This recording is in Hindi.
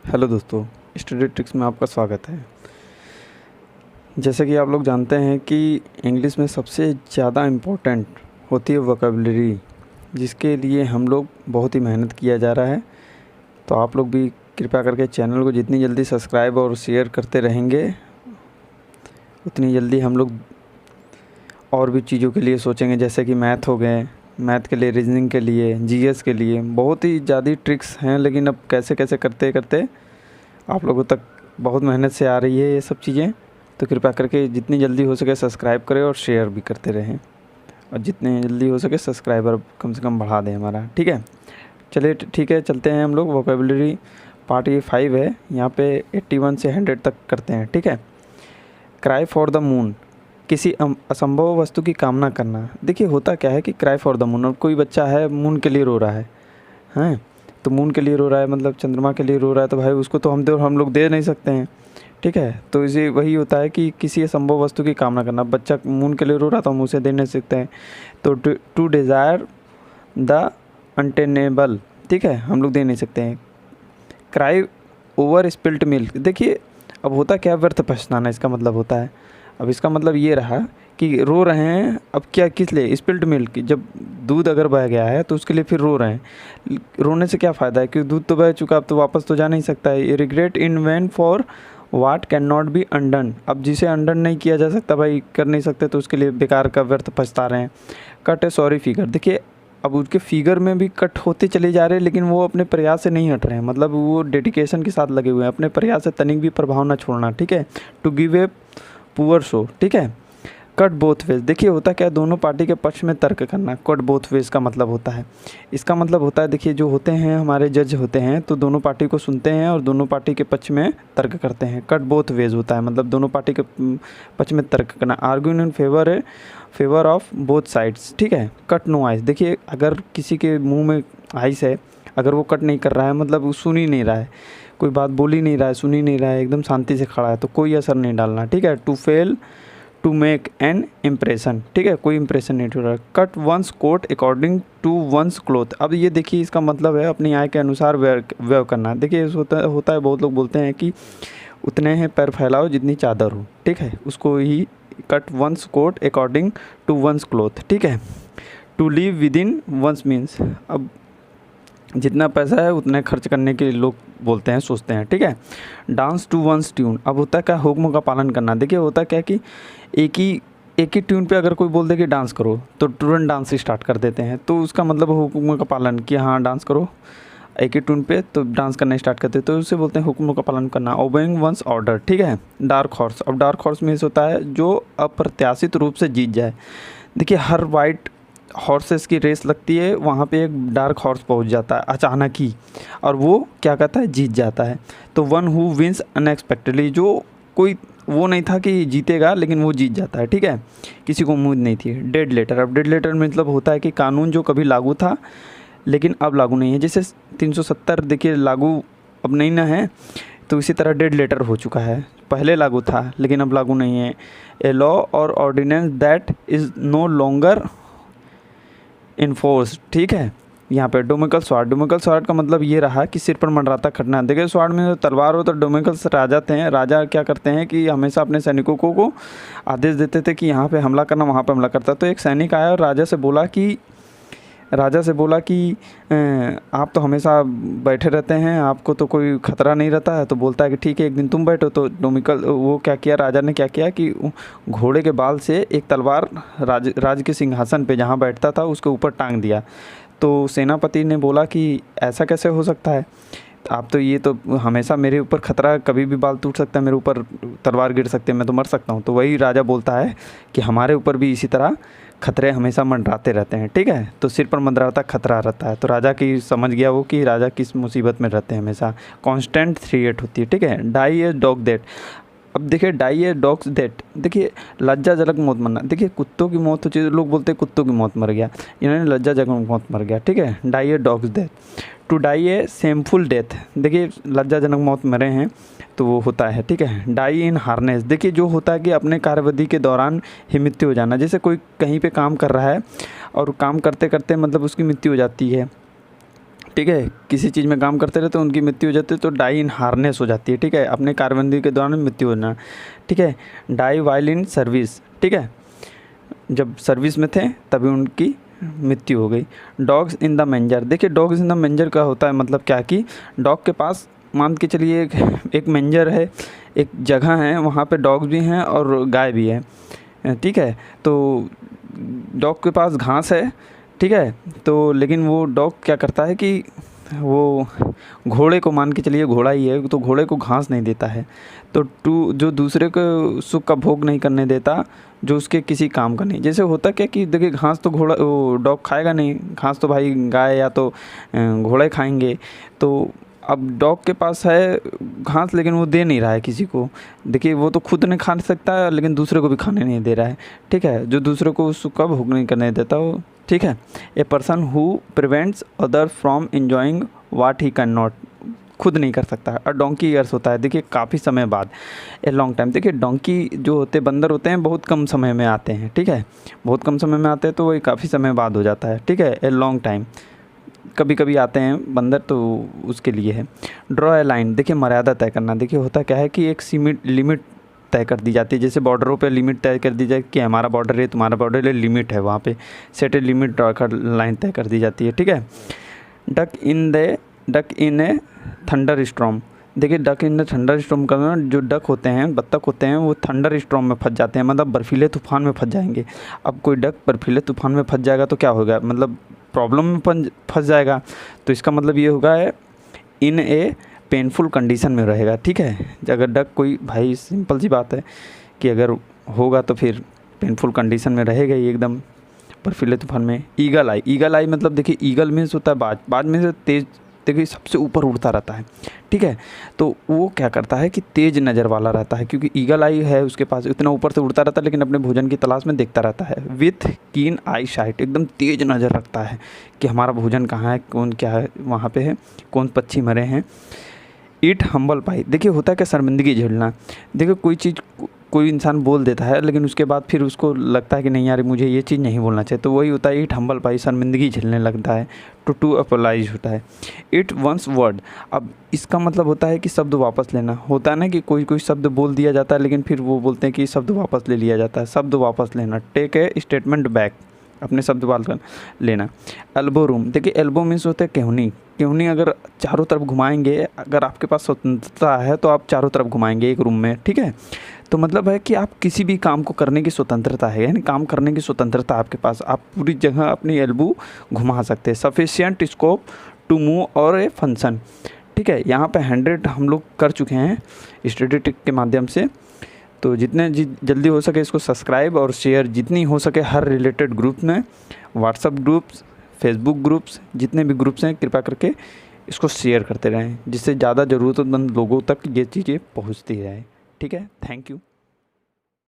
हेलो दोस्तों, स्टडी ट्रिक्स में आपका स्वागत है। जैसे कि आप लोग जानते हैं कि इंग्लिश में सबसे ज़्यादा इम्पोर्टेंट होती है वोकैबुलरी, जिसके लिए हम लोग बहुत ही मेहनत किया जा रहा है। तो आप लोग भी कृपया करके चैनल को जितनी जल्दी सब्सक्राइब और शेयर करते रहेंगे, उतनी जल्दी हम लोग और भी चीज़ों के लिए सोचेंगे, जैसे कि मैथ हो गए, मैथ के लिए, रीजनिंग के लिए, जीएस के लिए बहुत ही ज़्यादा ट्रिक्स हैं। लेकिन अब कैसे कैसे करते करते आप लोगों तक बहुत मेहनत से आ रही है ये सब चीज़ें। तो कृपया करके जितनी जल्दी हो सके सब्सक्राइब करें और शेयर भी करते रहें, और जितने जल्दी हो सके सब्सक्राइबर कम से कम बढ़ा दें हमारा। ठीक है, चलिए ठीक है, चलते हैं हम लोग। वोकैबुलरी पार्ट ये 5 है, यहाँ पे 81 से 100 तक करते हैं। ठीक है। क्राई फॉर द मून, किसी असंभव वस्तु की कामना करना। देखिए होता क्या है कि क्राई फॉर द मून, और कोई बच्चा है मून के लिए रो रहा है, हैं तो मून के लिए रो रहा है मतलब चंद्रमा के लिए रो रहा है, तो भाई उसको तो हम लोग दे नहीं सकते हैं। ठीक है, तो इसे वही होता है कि किसी असंभव वस्तु की कामना करना। बच्चा मून के लिए रो रहा तो हम उसे दे नहीं सकते हैं। तो टू डिज़ायर द अनटेनेबल, ठीक है, हम लोग दे नहीं सकते हैं। क्राई ओवर स्पिल्ट मिल्क, देखिए अब होता क्या, व्यर्थ पछताना इसका मतलब होता है। अब इसका मतलब ये रहा कि रो रहे हैं, अब क्या किस लिए, स्पिल्ट मिल्क, जब दूध अगर बह गया है तो उसके लिए फिर रो रहे हैं। रोने से क्या फ़ायदा है, क्योंकि दूध तो बह चुका, अब तो वापस तो जा नहीं सकता है। ये regret in vain for what can not be undone, अब जिसे अनडन नहीं किया जा सकता, भाई कर नहीं सकते, तो उसके लिए बेकार का व्यर्थ पछता रहे हैं। कट ए सॉरी फिगर, देखिए अब उसके फिगर में भी कट होते चले जा रहे हैं, लेकिन वो अपने प्रयास से नहीं हट रहे हैं, मतलब वो डेडिकेशन के साथ लगे हुए हैं, अपने प्रयास से तनिक भी प्रभाव ना छोड़ना। ठीक है। To give a poor show, ठीक है। कट बोथ वेज, देखिए होता क्या है, दोनों पार्टी के पक्ष में तर्क करना। कट बोथ वेज का मतलब होता है, इसका मतलब होता है, देखिए जो होते हैं हमारे जज होते हैं, तो दोनों पार्टी को सुनते हैं और दोनों पार्टी के पक्ष में तर्क करते हैं। कट बोथ वेज होता है मतलब दोनों पार्टी के पक्ष में तर्क करना। Arguing in favour of both sides, ठीक है। कट नो आइस, देखिए अगर किसी के मुँह में आइस है, अगर वो कट नहीं कर रहा है, मतलब वो सुन ही नहीं रहा है, कोई बात बोल ही नहीं रहा है, सुन ही नहीं रहा है, एकदम शांति से खड़ा है, तो कोई असर नहीं डालना। ठीक है। To fail to make an impression, ठीक है, कोई इम्प्रेशन नहीं छोड़ रहा। Cut one's coat according to one's cloth, अब ये देखिए इसका मतलब है अपनी आय के अनुसार व्यय करना। देखिए होता है बहुत लोग बोलते हैं कि उतने हैं पैर फैलाओ जितनी चादर हो, ठीक है, उसको ही cut one's coat according to one's cloth, ठीक है। To live within one's means, अब जितना पैसा है उतने खर्च करने के लोग बोलते हैं, सोचते हैं। ठीक है। डांस टू वंस ट्यून, अब होता क्या, हुक्म का पालन करना। देखिए होता क्या कि एक ही ट्यून पे अगर कोई बोल दे कि डांस करो, तो तुरंत डांस स्टार्ट कर देते हैं, तो उसका मतलब हुक्म का पालन, कि हाँ डांस करो, एक ही ट्यून पे तो डांस करना स्टार्ट करते हैं, तो उसे बोलते हैं हुक्म का पालन करना। ओबेइंग वंस ऑर्डर, ठीक है। डार्क हॉर्स, अब डार्क हॉर्स मीन्स होता है जो अप्रत्याशित रूप से जीत जाए। देखिए हर वाइट हॉर्सेस की रेस लगती है, वहाँ पे एक डार्क हॉर्स पहुँच जाता है अचानक ही, और वो क्या कहता है, जीत जाता है। तो वन हु विंस अनएक्सपेक्टेडली, जो कोई वो नहीं था कि जीतेगा, लेकिन वो जीत जाता है। ठीक है, किसी को उम्मीद नहीं थी। डेड लेटर, अब डेड लेटर मतलब होता है कि कानून जो कभी लागू था लेकिन अब लागू नहीं है, जैसे 370 देखिए लागू अब नहीं ना है, तो इसी तरह डेड लेटर हो चुका है, पहले लागू था लेकिन अब लागू नहीं है। ए लॉ और ordinance that is no longer in force, ठीक है। यहाँ पे डोमिकल स्वार्ड, डोमिकल स्वार्ड का मतलब ये रहा कि सिर पर मंडराता खटना। देखिए स्वार्ड में जो तलवार हो, तो डोमिकल्स राजा थे, राजा क्या करते हैं कि हमेशा अपने सैनिकों को आदेश देते थे कि यहाँ पे हमला करना, वहाँ पे हमला करता। तो एक सैनिक आया और राजा से बोला कि आप तो हमेशा बैठे रहते हैं, आपको तो कोई खतरा नहीं रहता है। तो बोलता है कि ठीक है एक दिन तुम बैठो। तो डोमिकल वो क्या किया, राजा ने क्या किया कि घोड़े के बाल से एक तलवार राज के सिंहासन पे जहाँ बैठता था उसके ऊपर टांग दिया। तो सेनापति ने बोला कि ऐसा कैसे हो सकता है, आप तो ये तो हमेशा मेरे ऊपर खतरा, कभी भी बाल टूट सकता है, मेरे ऊपर तलवार गिर सकते हैं, मैं तो मर सकता हूँ। तो वही राजा बोलता है कि हमारे ऊपर भी इसी तरह खतरे हमेशा मंडराते रहते हैं, ठीक है। तो सिर पर मंडराता खतरा रहता है, तो राजा की समझ गया वो कि राजा किस मुसीबत में रहते हैं, हमेशा कांस्टेंट थ्रेट होती है, ठीक है। डाई ए डॉग दैट, अब देखिए डाई ए डॉग्स दैट, देखिए लज्जाजनक मौत मरना। देखिए कुत्तों की मौत होती है, लोग बोलते हैं कुत्तों की मौत मर गया, इन्होंने लज्जाजनक मौत मर गया, ठीक है। Die a dog's death, to die a shameful death, देखिए लज्जाजनक मौत मरे हैं तो वो होता है, ठीक है। डाई इन हार्नेस, देखिए जो होता है कि अपने कार्यावधि के दौरान ही मृत्यु हो जाना। जैसे कोई कहीं पे काम कर रहा है और काम करते करते मतलब उसकी मृत्यु हो जाती है, ठीक है, किसी चीज़ में काम करते रहते हैं उनकी मृत्यु हो जाती है तो डाई इन हार्नेस हो जाती है, ठीक है, अपने कारबंदी के दौरान मृत्यु होना, ठीक है। डाई वाइल इन सर्विस, ठीक है, जब सर्विस में थे तभी उनकी मृत्यु हो गई। डॉग्स इन द मेंजर, देखिए डॉग्स इन द मेंजर का होता है मतलब क्या कि डॉग के पास मान के चलिए एक मेंजर है, एक जगह है, वहाँ पे डॉग्स भी हैं और गाय भी है, ठीक है। तो डॉग के पास घास है, ठीक है, तो लेकिन वो डॉग क्या करता है कि वो घोड़े को मान के चलिए घोड़ा ही है तो घोड़े को घास नहीं देता है, तो जो दूसरे को सुख का भोग नहीं करने देता जो उसके किसी काम का नहीं। जैसे होता क्या कि देखिए घास तो घोड़ा वो डॉग खाएगा नहीं, घास तो भाई गाय या तो घोड़े खाएंगे। तो अब डॉग के पास है घास लेकिन वो दे नहीं रहा है किसी को, देखिए वो तो खुद नहीं खा सकता है लेकिन दूसरे को भी खाने नहीं दे रहा है, ठीक है, जो दूसरे को सुख का भोग नहीं करने देता वो, ठीक है। A person who prevents other from enjoying what he can not, खुद नहीं कर सकता है। और डोंकी ईयर्स होता है, देखिए काफ़ी समय बाद, ए लॉन्ग टाइम। देखिए डोंकी जो होते बंदर होते हैं बहुत कम समय में आते हैं, ठीक है, बहुत कम समय में आते हैं तो वही काफ़ी समय बाद हो जाता है, ठीक है। ए लॉन्ग टाइम, कभी कभी आते हैं बंदर तो उसके लिए है। ड्रॉ ए लाइन, देखिए मर्यादा तय करना, देखिए होता क्या है कि एक सीमित लिमिट तय कर दी जाती है, जैसे बॉर्डरों पे लिमिट तय कर दी जाए कि हमारा बॉर्डर है तुम्हारा बॉर्डर है, लिमिट है वहाँ पे सेट लिमिट ड्रॉ कर लाइन तय कर दी जाती है, ठीक है। Duck in a thunderstorm, देखिए duck in the thunderstorm का जो डक होते हैं बत्तख होते हैं वो थंडर स्टॉर्म में फंस जाते हैं, मतलब बर्फीले तूफान में फंस जाएंगे। अब कोई डक बर्फीले तूफान में फंस जाएगा तो क्या होगा, मतलब प्रॉब्लम में फंस जाएगा, तो इसका मतलब ये होगा है इन ए पेनफुल कंडीशन में रहेगा, ठीक है। अगर डक कोई, भाई सिंपल सी बात है कि अगर होगा तो फिर पेनफुल कंडीशन में रहेगा ही एकदम बर्फीले तूफान में। ईगल आई मतलब देखिए ईगल मीन्स होता है बाज में से तेज़, देखिए सबसे ऊपर उड़ता रहता है, ठीक है, तो वो क्या करता है कि तेज़ नज़र वाला रहता है, क्योंकि ईगल आई है उसके पास, इतना ऊपर से उड़ता रहता है लेकिन अपने भोजन की तलाश में देखता रहता है। विथ कीन आई साइट, एकदम तेज़ नज़र रखता है कि हमारा भोजन कहाँ है, कौन क्या है वहाँ पे है, कौन पक्षी मरे हैं। ईट हम्बल पाई, देखिए होता है क्या शर्मिंदगी झेलना, देखिए कोई चीज़ कोई इंसान बोल देता है लेकिन उसके बाद फिर उसको लगता है कि नहीं यार मुझे ये चीज़ नहीं बोलना चाहिए, तो वही होता है ईट हम्बल पाई, शर्मिंदगी झेलने लगता है। टू अपोलाइज होता है। इट वंस वर्ड, अब इसका मतलब होता है कि शब्द वापस लेना, होता है ना कि कोई शब्द बोल दिया जाता है लेकिन फिर वो बोलते हैं कि शब्द वापस ले लिया जाता है, शब्द वापस लेना। टेक ए स्टेटमेंट बैक, अपने शब्द वापस लेना। एल्बो रूम, देखिए एल्बो मीन्स होता है केहूनी अगर चारों तरफ घुमाएंगे, अगर आपके पास स्वतंत्रता है तो आप चारों तरफ घुमाएंगे एक रूम में, ठीक है, तो मतलब है कि आप किसी भी काम को करने की स्वतंत्रता है, यानी काम करने की स्वतंत्रता आपके पास, आप पूरी जगह अपनी एल्बो घुमा सकते हैं। सफिशिएंट स्कोप टू मूव और ए फंक्शन, ठीक है, यहाँ पे 100 हम लोग कर चुके हैं स्टैटिस्टिक्स के माध्यम से, तो जितने जल्दी हो सके इसको सब्सक्राइब और शेयर जितनी हो सके हर रिलेटेड ग्रुप में, व्हाट्सअप ग्रुप्स, फेसबुक ग्रुप्स, जितने भी ग्रुप्स हैं कृपया करके इसको शेयर करते रहें जिससे ज़्यादा ज़रूरतमंद लोगों तक ये चीज़ें पहुंचती रहें, ठीक है। Thank you.